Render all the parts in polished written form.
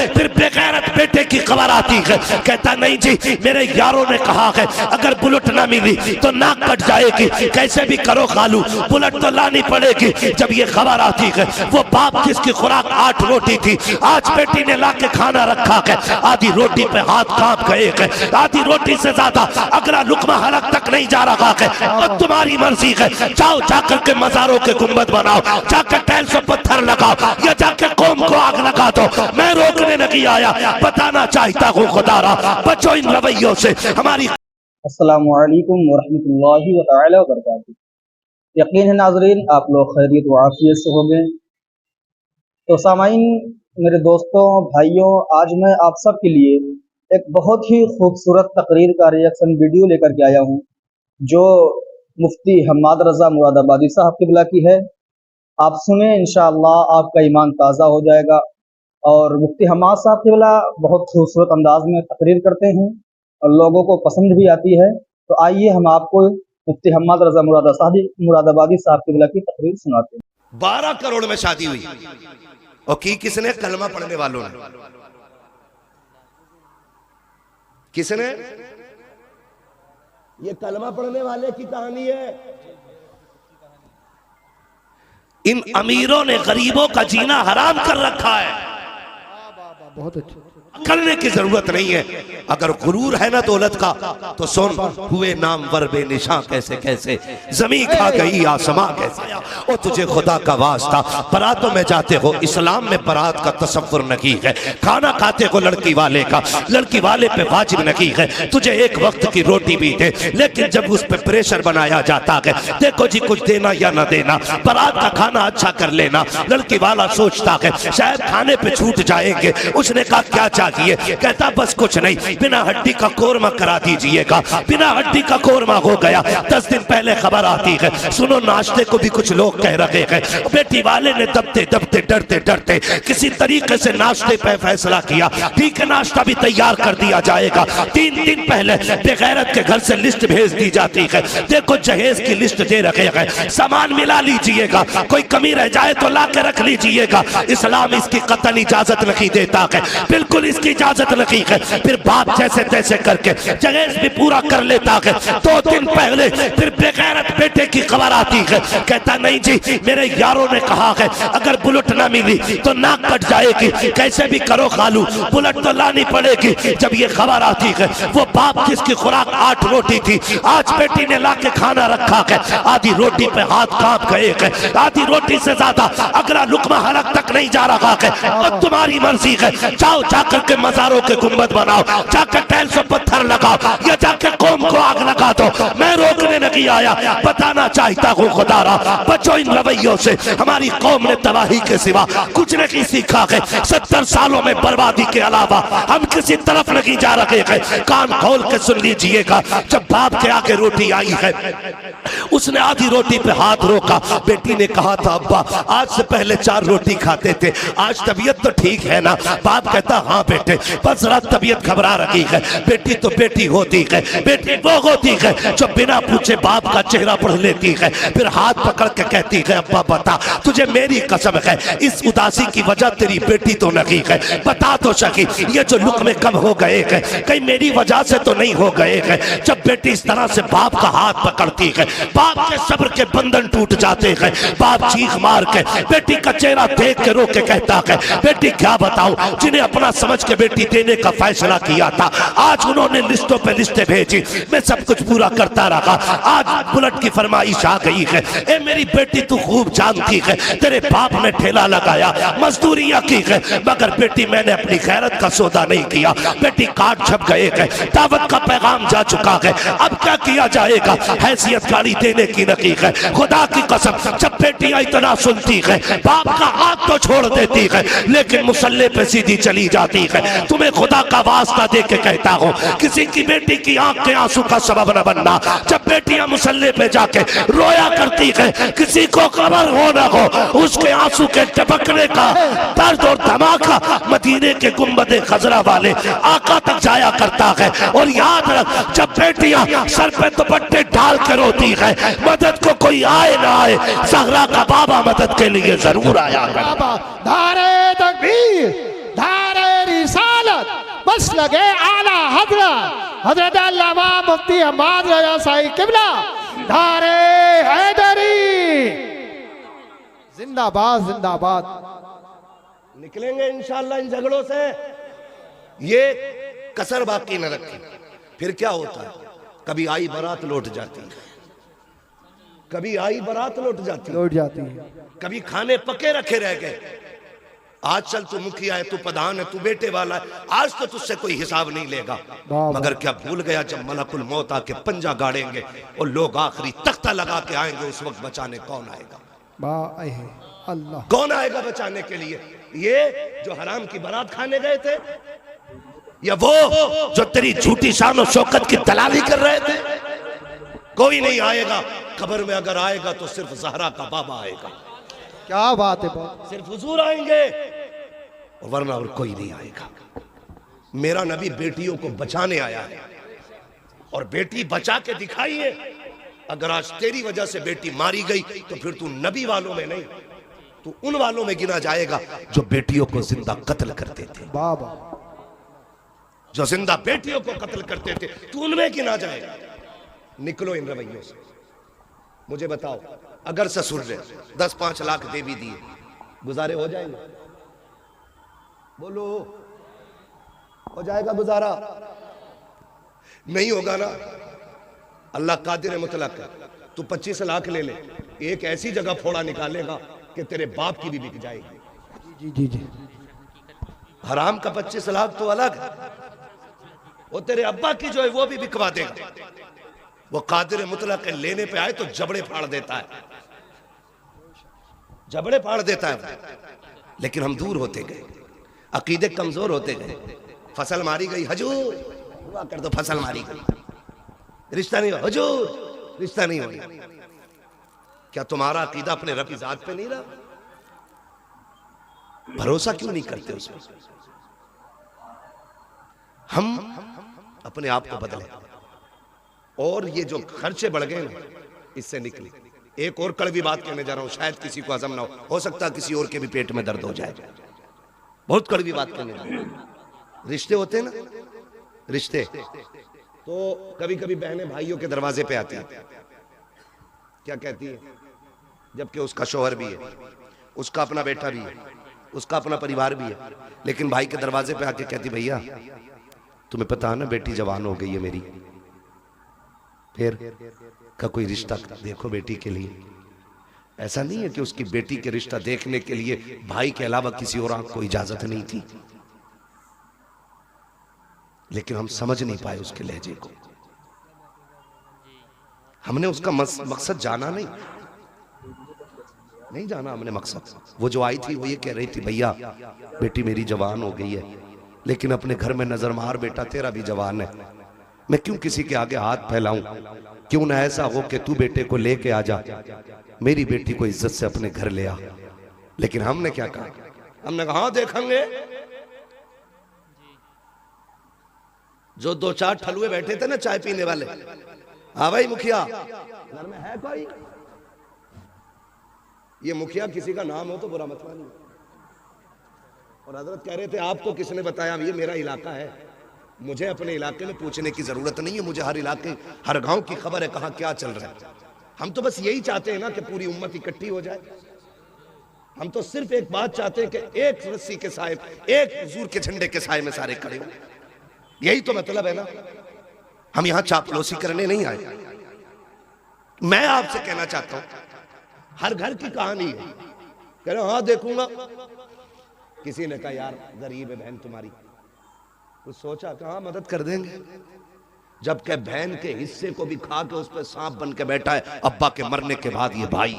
फिर बेगैरत बेटे की खबर आती है, कहता नहीं जी मेरे यारों ने कहा है अगर बुलेट ना मिली तो नाक कट जाएगी, कैसे भी करो खालू बुलेट तो लानी पड़ेगी। जब ये खबर आती है वो बाप जिसकी खुराक 8 रोटी थी आज बेटी ने ला के खाना रखा है, आधी रोटी पे हाथ कांप गए हैं, आधी रोटी से ज्यादा अगला लुकमा हलक तक नहीं जा रहा है। और तुम्हारी मर्जी है, जाओ जाकर के मजारों के गुंबद बनाओ, जाकर टाइल्स पर पत्थर लगाओ या जाकर कौम को आग लगा दो, मैं रोकने नहीं आया, बताना चाहता हूँ खुदारा बचो इन रवैयों से। हमारी अस्सलामु अलैकुम वरहमतुल्लाहि व तआला व बरकातुहू। यकीन है नाज़रीन आप लोग खैरियत व आफियत से होंगे। तो सामाईन, मेरे दोस्तों भाइयों, आज मैं आप सब के लिए एक बहुत ही खूबसूरत तकरीर का रिएक्शन वीडियो लेकर के आया हूँ, जो मुफ्ती हम्माद रज़ा मुरादाबादी साहब क़िबला की है। आप सुने, इंशाअल्लाह आपका ईमान ताज़ा हो जाएगा। और मुफ्ती हम्माद साहब क़िबला बहुत खूबसूरत अंदाज में तकरीर करते हैं और लोगों को पसंद भी आती है। तो आइए हम आपको मुफ्ती हम्माद रज़ा मुरादाबादी साहब क़िबला की तकरीर सुनाते हैं। 12 करोड़ में शादी हुई और की किसने? कलमा पढ़ने वालों ने। किसने? ये कलमा पढ़ने वाले की कहानी है। इन अमीरों ने गरीबों का जीना हराम कर रखा है। बहुत अच्छा करने की जरूरत नहीं है। अगर गुरूर है ना दौलत का तो सुन, हुए नामवर बेनिशां कैसे कैसे, जमीन खा गई आसमां कैसे। और तुझे खुदा का वास्ता, बरातों में जाते हो, इस्लाम में बरात का तसव्वुर नहीं है। खाना खाते हो लड़की वाले का, लड़की वाले पे वाजिब नहीं है। तुझे एक वक्त की रोटी भी दे, लेकिन जब उस पे प्रेशर बनाया जाता है, देखो जी कुछ देना या ना देना, बरात का खाना अच्छा कर लेना, लड़की वाला सोचता है शायद खाने पे छूट जाएंगे। उसने कहा क्या चाहिए? कहता बस कुछ नहीं, बिना हड्डी का कोरमा करा दीजिएगा। बिना हड्डी का कोरमा हो गया। 10 दिन पहले खबर आती है, सुनो नाश्ते को भी कुछ लोग कह रहे हैं। बेटी वाले ने दबते दबते डरते डरते किसी तरीके से नाश्ते पे फैसला किया, ठीक है नाश्ता भी तैयार कर दिया जाएगा। 3 दिन पहले बेगैरत के घर से लिस्ट भेज दी जाती है, देखो जहेज की लिस्ट दे रखे हैं, सामान मिला लीजिएगा, कोई कमी रह जाए तो ला के रख लीजिएगा। इस्लाम इसकी कतई इजाजत नहीं देता है, बिल्कुल इसकी इजाजत नहीं है। फिर बाप जैसे तैसे करके जहेज भी पूरा कर लेता है। 2 दिन पहले फिर बेगैरत बेटे की खबर आती है, कहता नहीं जी मेरे यारों ने कहा है अगर बुलेट ना मिली तो नाक कट जाएगी, कैसे भी करो खालू बुलेट तो लानी पड़ेगी। जब ये खबर आती है वो बाप जिसकी खुराक 8 रोटी थी आज बेटी ने ला के खाना रखा है, आधी रोटी पे हाथ कांप गए हैं, आधी रोटी से ज्यादा अगला लुकमा हलक तक नहीं जा रहा है। और तुम्हारी मर्जी है, जाओ जाकर के मजारों के गुंबद बनाओ, जाकर टाइल्स पर पत्थर लगाओ या जाकर कौम को आग लगा दो, मैं रोकने नहीं आया, बताना चाहता हूँ खुदारा बचो इन रवैयों से। हमारी कौम ने तबाही के सिवा कुछ नहीं सीखा है। 70 सालों में बर्बादी के अलावा हम किसी तरफ नहीं जा रहे हैं। कान खोल के सुन लीजिएगा, जब बाप के आगे रोटी आई है उसने आधी रोटी पे हाथ रोका। बेटी ने कहा था अब्बा आज से पहले 4 रोटी खाते थे, आज तबीयत तो ठीक है ना? बाप कहता हाँ बेटे, बस रात तबीयत घबरा रही है। बेटी तो बेटी होती है, बेटी वो होती है जो बिना पूछे बाप का चेहरा पढ़ लेती है, फिर हाथ पकड़ के कहती है अब्बा बता, तुझे मेरी कसम है इस उदासी की वजह तेरी बेटी तो नहीं है, बता तो सकी ये जो लुक़मे कम हो गए हैं कहीं मेरी वजह से तो नहीं हो गए हैं। जब बेटी इस तरह से बाप का हाथ पकड़ती है, बाप के सब्र के बंधन टूट जाते हैं। बाप चीख मार के बेटी का चेहरा देख के रो के कहता है बेटी क्या बताऊं, जिन्हें अपना समझ के बेटी देने का फैसला किया था आज उन्होंने लिस्टों पे लिस्टें भेजी, मैं सब कुछ पूरा करता रहा, आज बुलेट की फरमाइश आ गई है। ए मेरी बेटी तू खूब जानती है तेरे बाप ने ठेला लगाया, मजदूरियां की है, मगर बेटी मैंने अपनी गैरत का सौदा नहीं किया। बेटी काट छप गए हैं, दावत का पैगाम जा चुका है, अब क्या किया जाएगा? हैसियत गाड़ी देने की नहीं है। खुदा की कसम जब बेटियां इतना सुनती है बाप का हाथ तो छोड़ देती है, लेकिन मुसल्ले पे सीधी चली जाती है। तुम्हें खुदा का वास्ता दे के कहता हूँ किसी की बेटी की आंख के आंसू का सबब न बनना। जब बेटियां मुसल्ले पे जाके रोया करती है, किसी को खबर हो न हो, उसके आंसू के टपकने का दर्द और धमाका मदीने के गुंबदे खजरा वाले आका तक जाया करता है। और याद रख जब बेटियां सर पे दुपट्टे डाल के रोती है, मदद को कोई आए ना आए, ज़हरा का बाबा मदद के लिए जरूर आया। धारे तकबीर, धारे बस लगे आला हजरत हजरत अल्लामा मुफ्ती हम्माद रजा साहिब किबला धारे हैदरी जिंदाबाद जिंदाबाद। निकलेंगे इंशाअल्लाह इन झगड़ों से, ये कसर बाकी न रखें। फिर क्या होता है, कभी आई बारात लौट जाती है, कभी आई बारात लौट जाती है, लौट जाती है। कभी खाने पके रखे रह गए। आज चल तू मुखिया है, तू प्रधान है, तू बेटे वाला है, आज तो तुझसे कोई हिसाब नहीं लेगा। मगर क्या भूल गया, जब मलकुल मौत आके पंजा गाड़ेंगे और लोग आखिरी तख्ता लगा के आएंगे, उस वक्त बचाने कौन आएगा? अल्लाह कौन आएगा बचाने के लिए? ये जो हराम की बारात खाने गए थे, या वो जो तेरी झूठी शान और शौकत की दलाली कर रहे थे? कोई नहीं आएगा। कब्र में अगर आएगा तो सिर्फ ज़हरा का बाबा आएगा। क्या बात है, बात सिर्फ हुजूर आएंगे, और वरना और कोई नहीं आएगा। मेरा नबी बेटियों को बचाने आया है, और बेटी बचा के दिखाई है। अगर आज तेरी वजह से बेटी मारी गई तो फिर तू नबी वालों में नहीं, तू उन वालों में गिना जाएगा जो बेटियों को जिंदा कत्ल करते थे। बाबा जो जिंदा बेटियों को कत्ल करते थे, तू उनमें गिना जाएगा। निकलो इन रवैयों से। मुझे बताओ, अगर ससुर ने 10-5 लाख दे भी दिए, गुजारे हो जाएंगे? बोलो, हो जाएगा गुजारा? नहीं होगा ना। अल्लाह कादिर मुतलक है। तू 25 लाख ले ले, एक ऐसी जगह फोड़ा निकालेगा कि तेरे बाप की भी बिक जाएगी। जी जी जी। हराम का 25 लाख तो अलग है, वो तेरे अब्बा की जो है वो भी बिकवा देगा। वो कादिर मुतलक है, लेने पे आए तो जबड़े फाड़ देता है, जबड़े फाड़ देता है। लेकिन हम दूर होते गए, अकीदे कमजोर होते गए। फसल मारी गई, हजूर दुआ कर दो, फसल मारी गई, रिश्ता नहीं हुआ, हुजूर रिश्ता नहीं हो रहा। क्या तुम्हारा अकीदा अपने रब की जात पे नहीं रहा? भरोसा क्यों नहीं करते उसमें? हम अपने आप को बदले, और ये जो खर्चे बढ़ गए ना, इससे निकले। एक और कड़वी बात कहने जा रहा हूं, शायद किसी को हजम ना हो सकता है किसी और के भी पेट में दर्द हो जाए। बहुत कड़वी बात कहने जा रहा हूं। रिश्ते होते हैं ना, रिश्ते तो कभी कभी बहनें भाइयों के दरवाजे पे आती है, क्या कहती है? जबकि उसका शौहर भी है, उसका अपना बेटा भी है, उसका अपना परिवार भी है, लेकिन भाई के दरवाजे पे आके कहती, भैया तुम्हें पता है ना बेटी जवान हो गई है मेरी, फिर का कोई रिश्ता देखो बेटी के लिए। ऐसा नहीं है कि उसकी बेटी के रिश्ता देखने के लिए भाई के अलावा किसी और को इजाजत नहीं थी, लेकिन हम समझ नहीं पाए उसके लहजे को। हमने उसका मकसद जाना नहीं जाना हमने मकसद। वो जो आई थी वो ये कह रही थी, भैया बेटी मेरी जवान हो गई है, लेकिन अपने घर में नजर मार, बेटा तेरा भी जवान है, मैं क्यों किसी के आगे हाथ फैलाऊं? क्यों ना ऐसा हो कि तू बेटे को लेके आ जा, मेरी बेटी को इज्जत से अपने घर ले आ। लेकिन हमने क्या कहा? हमने कहा हाँ देखेंगे। जो 2-4 ठलुए बैठे थे ना चाय पीने वाले, हाँ भाई मुखिया घर में है कोई? ये मुखिया किसी का नाम हो तो बुरा मत मानिए। और हजरत कह रहे थे आपको किसने बताया? ये मेरा इलाका है, मुझे अपने इलाके में पूछने की जरूरत नहीं है, मुझे हर इलाके हर गांव की खबर है कहां क्या चल रहा है। हम तो बस यही चाहते हैं ना कि पूरी उम्मत इकट्ठी हो जाए। हम तो सिर्फ एक बात चाहते हैं कि एक रस्सी के साए, एक हुजूर के झंडे के साए में सारे खड़े हो। यही तो मतलब है ना। हम यहां चापलूसी करने नहीं आए। मैं आपसे कहना चाहता हूं, हर घर की कहानी है। कह रहे हाँ देखूंगा। किसी ने कहा यार गरीब है बहन तुम्हारी, कुछ सोचा कहा मदद कर देंगे, जबकि बहन के हिस्से को भी खा के उस पर सांप बन के बैठा है अब्बा के मरने के बाद ये भाई।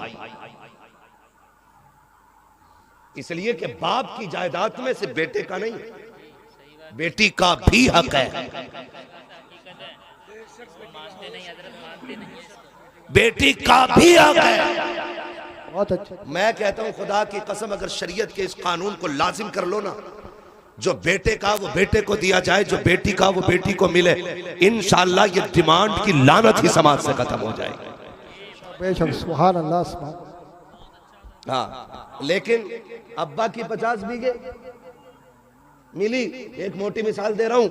इसलिए कि बाप की जायदाद में से बेटे का नहीं, बेटी का भी हक है। बेटी का भी हक है। बहुत अच्छा। मैं कहता हूं खुदा की कसम, अगर शरीयत के इस कानून को लाजिम कर लो ना, जो बेटे का वो बेटे को दिया जाए, जो बेटी का वो बेटी को मिले, इंशाअल्लाह ये डिमांड की लानत ही समाज से खत्म हो जाएगी। बेशक सुभान अल्लाह सुभान। हाँ, लेकिन अब्बा की 50 बीघे मिली। एक मोटी मिसाल दे रहा हूं,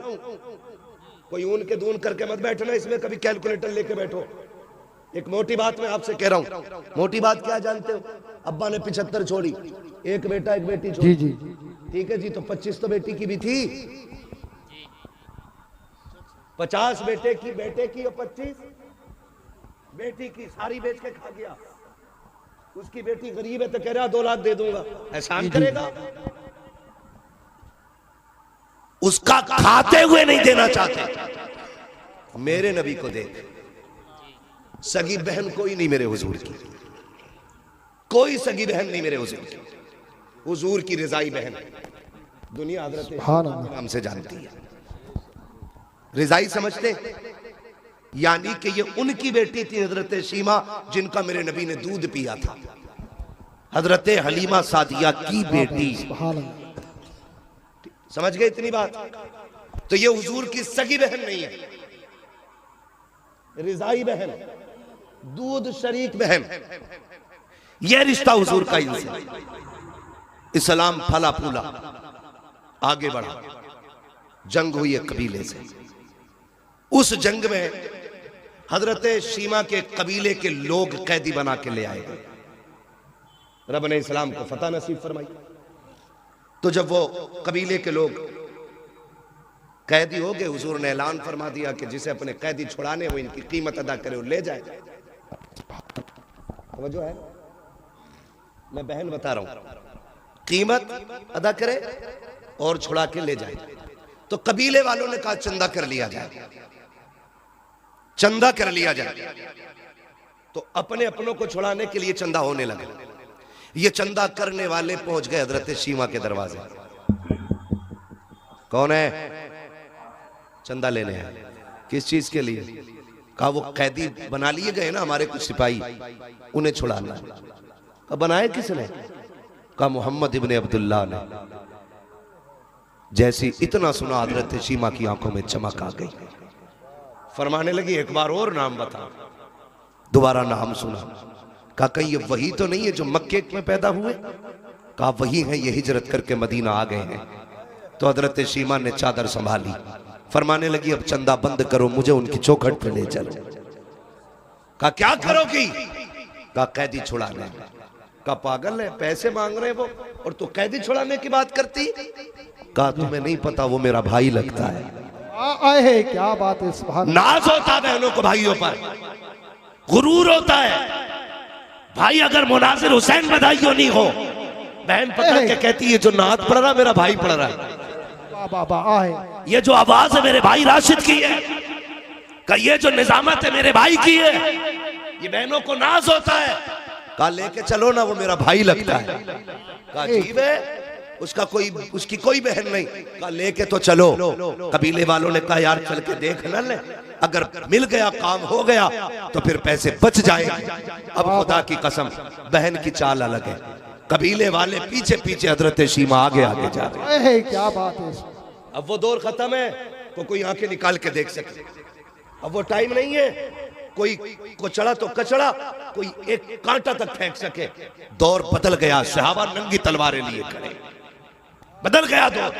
कोई ऊन के दून करके मत बैठना इसमें, कभी कैलकुलेटर लेके बैठो। एक मोटी बात मैं आपसे कह रहा हूं। मोटी बात क्या जानते हो? अब्बा ने 75 छोड़ी, एक बेटा एक बेटी छोड़ी। जी जी ठीक है जी, तो 25 तो बेटी की भी थी, 50 बेटे की और 25 बेटी की, सारी बेच के खा गया। उसकी बेटी गरीब है तो कह रहा 2 लाख दे दूंगा, एहसान करेगा? उसका खाते हुए नहीं देना चाहते। मेरे नबी को देख, सगी बहन कोई नहीं मेरे हुजूर की, कोई सगी बहन नहीं मेरे हुजूर की। हुजूर की रिजाई बहन दुनिया हजरत सुभान अल्लाह के नाम से जानती है। रिजाई समझते? यानी कि ये उनकी बेटी थी हजरत शीमा, जिनका मेरे नबी ने दूध पिया था। हजरत हलीमा सादिया की बेटी। सुभान अल्लाह समझ गए इतनी बात? तो ये हुजूर की सगी बहन नहीं है, रिजाई बहन, दूध शरीक बहन। यह रिश्ता हुजूर का इनसे। इस्लाम फला फूला, आगे बढ़ा, जंग हुई एक कबीले से। उस जंग में हजरत शीमा के कबीले के लोग कैदी बना के ले आए गए। रब ने इस्लाम को फतह नसीब फरमाई। तो जब वो कबीले के लोग कैदी हो गए, हुजूर ने ऐलान फरमा दिया कि जिसे अपने कैदी छुड़ाने हो इनकी कीमत अदा करे और ले जाए। समझो है, मैं बहन बता रहा हूं, कीमत अदा करे और छुड़ा के ले जाए। तो कबीले वालों ने कहा चंदा कर लिया जाए, चंदा कर लिया जाए। तो अपने अपनों को छुड़ाने के लिए चंदा होने लगा। ये चंदा करने वाले पहुंच गए हजरत शीमा के दरवाजे। कौन है? चंदा लेने हैं। किस चीज के लिए? कहा वो कैदी बना लिए गए ना हमारे कुछ सिपाही, उन्हें छुड़ाना है। कहा बनाए किसने? कहा मोहम्मद इब्ने अब्दुल्लाह ने। जैसी इतना सुना हजरत शीमा की आंखों में चमक आ गई। फरमाने लगी एक बार और नाम बता। दोबारा नाम सुना। कहा कहीं ये वही तो नहीं है जो मक्के में पैदा हुए? कहा वही है, ये हिजरत करके मदीना आ गए हैं। तो हजरत शीमा ने चादर संभाली, फरमाने लगी अब चंदा बंद करो, मुझे उनकी चौखट पर ले चलो। कहा क्या करोगी? कहा कैदी छुड़ाने। कहा पागल है, पैसे मांग रहे वो और तू कैदी छुड़ाने की बात करती? कहा तुम्हें नहीं पता वो मेरा भाई लगता है। आए क्या बात है, सुभान नाज होता है बहनों को भाइयों पर, गुरूर होता है। भाई अगर मुनासिर हुसैन बधाइयों नहीं हो, बहन पकड़ के कहती है जो नात पढ़ रहा मेरा भाई पढ़ रहा है, बाबा आए ये जो आवाज है मेरे भाई राशिद की है, का ये जो निजामत है मेरे भाई की है। ये बहनों को नाज होता है। कहा लेके चलो ना, वो मेरा भाई लगता है। कहा अजीब है, उसकी कोई बहन नहीं। कहा लेके तो चलो। कबीले वालों ने कहा यार चल के देख न ले, अगर मिल गया काम हो गया तो फिर पैसे बच जाएंगे। अब खुदा की कसम बहन की चाल अलग है। कबीले वाले पीछे पीछे हजरत शीमा आगे आगे जा रहे हैं। क्या बात है। अब वो दौर खत्म है तो कोई आंखें निकाल के देख सके। अब वो टाइम नहीं है कोई को चढ़ा तो कचड़ा, कोई एक कांटा तक फेंक सके। दौर बदल गया, सहाबा नंगी तलवारें लिए खड़े, बदल गया दौर।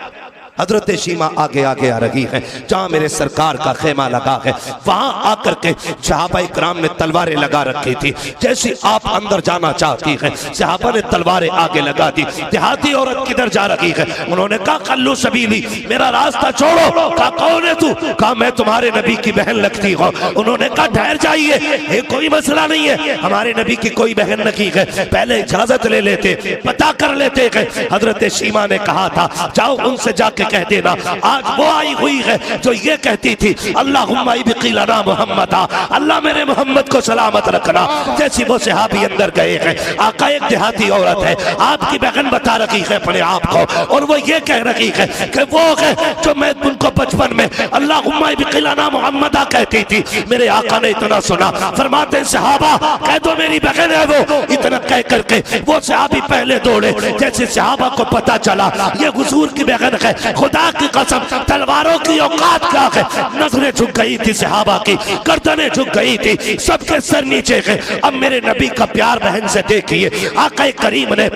हजरत शीमा आगे आगे आ रही है, जहां मेरे सरकार का खेमा लगा है वहां आकर के सहाबा इकराम ने तलवारें लगा रखी थी। जैसे आप अंदर जाना चाहती है, सहाबा ने तलवारें आगे लगा दी। देहाती औरत किधर जा रही है? उन्होंने कहा कल्लू सबीली, मेरा रास्ता छोड़ो। कहा कौन है तू? कहा मैं तुम्हारे नबी की बहन लगती हूँ। उन्होंने कहा ठहर जाइए, ये कोई मसला नहीं है, हमारे नबी की कोई बहन नहीं है, पहले इजाजत ले लेते, पता कर लेते हैं। हजरत शीमा ने कहा था जाओ उनसे जाके कह देना आज वो आई हुई है जो ये कहती थी अल्लाहुम्मा इब्क़िलना मुहम्मदा, अल्लाह मेरे मोहम्मद को सलामत रखना। जैसी वो सहाबी अंदर गए हैं, आका एक देहाती औरत है, आपकी बहन बता रही है अपने आप को, और वो ये कह रही है कि वो है जो मैं तुमको बचपन में अल्लाहुम्मा इब्क़िलना मुहम्मदा कहती थी। मेरे आका ने इतना सुना, फरमाते सहाबा कह दो मेरी बहन है वो। इतना कह करके वो सहाबी पहले दौड़े। जैसे सहाबा को पता चला ये हुजूर की बेगन है, खुदा की कसम तलवारों की औकात क्या है। नजरें झुक गई थी सहाबा की, गर्दनें झुक गई थी, सबके सर नीचे गए। अब मेरे नबी का प्यार बहन से देखिए, आका करीम ने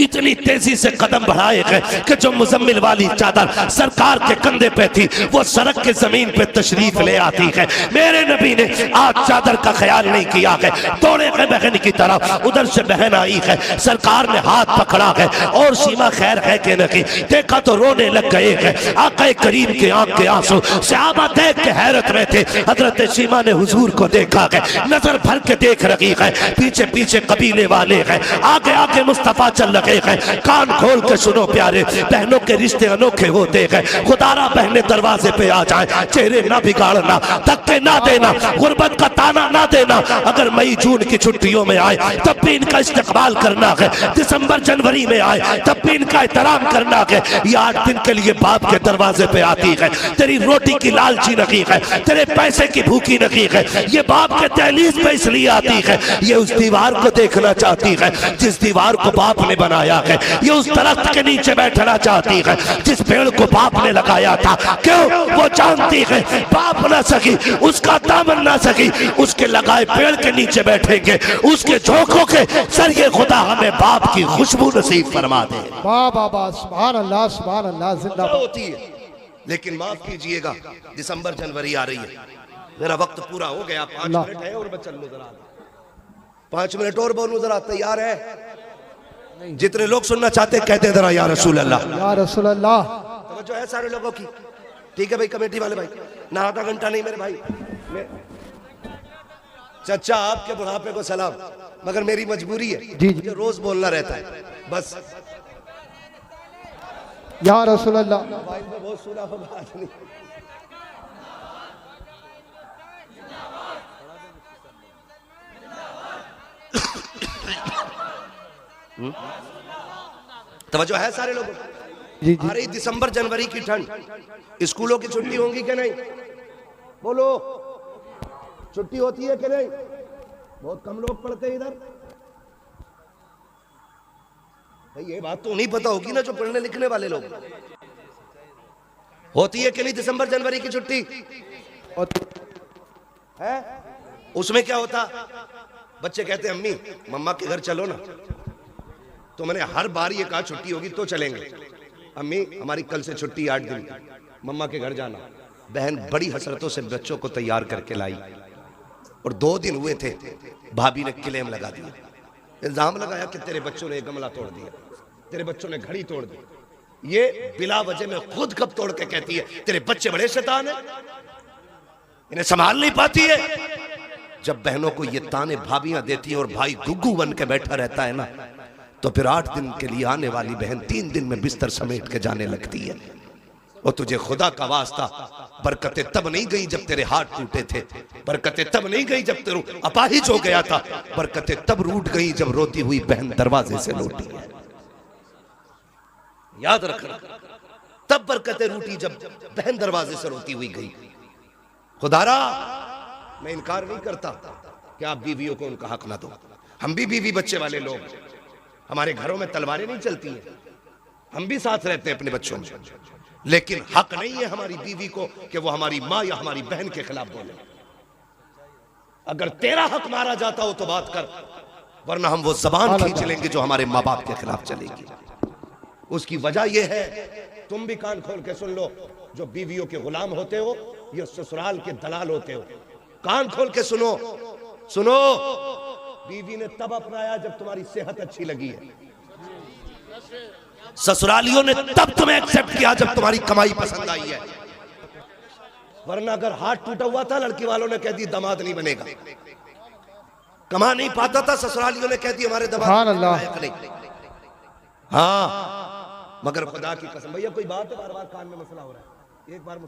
इतनी तेजी से कदम बढ़ाए हैं कि जो मुजम्मिल वाली चादर सरकार के कंधे पे थी वो सड़क के जमीन पे तशरीफ ले आती है। मेरे नबी ने आज चादर का ख्याल नहीं किया है, दौड़े गए बहन की तरफ। उधर से बहन आई है, सरकार ने हाथ पकड़ा है और सीमा खैर है कि नहीं, देखा तो रोने लग गए हैं। आका करीम के आंख के आंसू, सहाबा देख के हैरत में थे। हजरत सीमा ने हुजूर को देखा है, नजर भर के देख रही है, पीछे पीछे कबीले वाले हैं, आगे आगे मुस्तफा चल रहे हैं। कान खोल के सुनो प्यारे, बहनों के रिश्ते अनोखे होते हैं। खुदारा बहने दरवाजे पे आ जाए, चेहरे ना बिगाड़ना, धक्के ना देना, गुर्बत का ताना ना देना। अगर मई जून की छुट्टियों में आए तब भी इनका इस्तेमाल करना है, दिसंबर जनवरी में आए तब भी इनका एहतराम करना है। ये 8 दिन के लिए बाप के दरवाजे पे आती है, तेरी रोटी की लालची नहीं है, तेरे पैसे की भूखी नहीं है, ये बाप के दहलीज पे इसलिए आती है, ये उस दीवार को देखना चाहती है जिस दीवार को बाप ने बनाया है, ये उस दरख्त के नीचे बैठना चाहती है जिस पेड़ को बाप ने लगाया था। क्यों? वो जानती है बाप ना सकी, उसका दामन ना सकी, उसके लगाए पेड़ के नीचे बैठेंगे, उसके झोंकों के सरिये खुदा हमें बाप की खुशबू नसीब फरमा दे। वाह वाह वाह, सुभान अल्लाह सुभान अल्लाह, जिंदाबाद। होती है, लेकिन माफ कीजिएगा दिसंबर जनवरी आ रही है, मेरा वक्त पूरा हो गया। 5 मिनट है और मैं चल लूं जरा, 5 मिनट और बोलूं जरा, तैयार है? जितने लोग सुनना चाहते कहते हैं जरा या रसूल अल्लाह, या रसूल अल्लाह। तवज्जो है सारे लोगों की? ठीक है भाई, कमेटी वाले भाई, ना आधा घंटा नहीं मेरे भाई। चचा आपके बुढ़ापे को सलाम, मगर मेरी मजबूरी है जी मुझे रोज बोलना रहता है बस। या रसूल अल्लाह। मोबाइल पे बहुत सुना होगा आदमी। तवज्जो है सारे लोगों? जी जी। आ रही दिसंबर जनवरी की ठंड, स्कूलों की छुट्टी होंगी कि नहीं? बोलो, छुट्टी होती है कि नहीं? बहुत कम लोग पढ़ते हैं इधर। भाई ये बात तो नहीं पता होगी ना जो पढ़ने लिखने वाले लोग। होती है कि नहीं दिसंबर जनवरी की छुट्टी? है? उसमें क्या होता? बच्चे कहते हैं अम्मी मम्मा के घर चलो ना, तो मैंने हर बार ये कहा छुट्टी होगी तो चलेंगे। अम्मी हमारी कल से छुट्टी 8 दिन, मम्मा के घर जाना। बहन बड़ी हसरतों से बच्चों को तैयार करके लाई और 2 दिन हुए थे, भाभी ने क्लेम लगा दिया, इल्जाम लगाया कि तेरे बच्चों ने गमला तोड़ दिया, तेरे बच्चों ने घड़ी तोड़ दी। ये बिला वजह में खुद कब तोड़ के कहती है तेरे बच्चे बड़े शैतान हैं, इन्हें संभाल नहीं पाती है। जब बहनों को ये ताने भाभियां देती हैं और भाई गुग्गू बन के बैठा रहता है ना, तो फिर 8 दिन के लिए आने वाली बहन 3 दिन में बिस्तर समेट के जाने लगती है। और तुझे खुदा का वास्ता बरकतें तब नहीं गई जब तेरे हाथ टूटे थे, बरकतें तब नहीं गई जब तेरू अपाहिज हो गया था, बरकतें तब रूठ गई जब रोती हुई बहन दरवाजे से लौटी है। याद रखना, तब बरकतें रूठी जब बहन दरवाजे से रोती हुई गई। खुदारा मैं इनकार नहीं करता कि आप बीवियों को उनका हक ना दो, हम भी बीवी बच्चे वाले लोग, हमारे घरों में तलवारें नहीं चलती हैं, हम भी साथ रहते हैं अपने बच्चों में, लेकिन हक नहीं है हमारी बीवी को कि वो हमारी माँ या हमारी बहन के खिलाफ बोले। अगर तेरा हक मारा जाता हो तो बात कर, वरना हम वो जबान खींच लेंगे जो हमारे माँ बाप के खिलाफ चलेगी। उसकी वजह यह है, तुम भी कान खोल के सुन लो, जो बीवियों के गुलाम होते हो या ससुराल के दलाल होते हो, कान खोल के सुनो, सुनो। बीवी ने तब अपनाया जब तुम्हारी सेहत अच्छी लगी है, ससुरालियों ने तब तुम्हें एक्सेप्ट किया जब तुम्हारी कमाई पसंद आई है, वरना अगर हाथ टूटा हुआ था लड़की वालों ने कह दी दामाद नहीं बनेगा, कमा नहीं पाता था ससुरालियों ने कह दी हमारे दामाद नहीं। हाँ मगर खुदा की कसम, भैया कोई बात है, बार बार कान में मसला हो रहा है, एक बार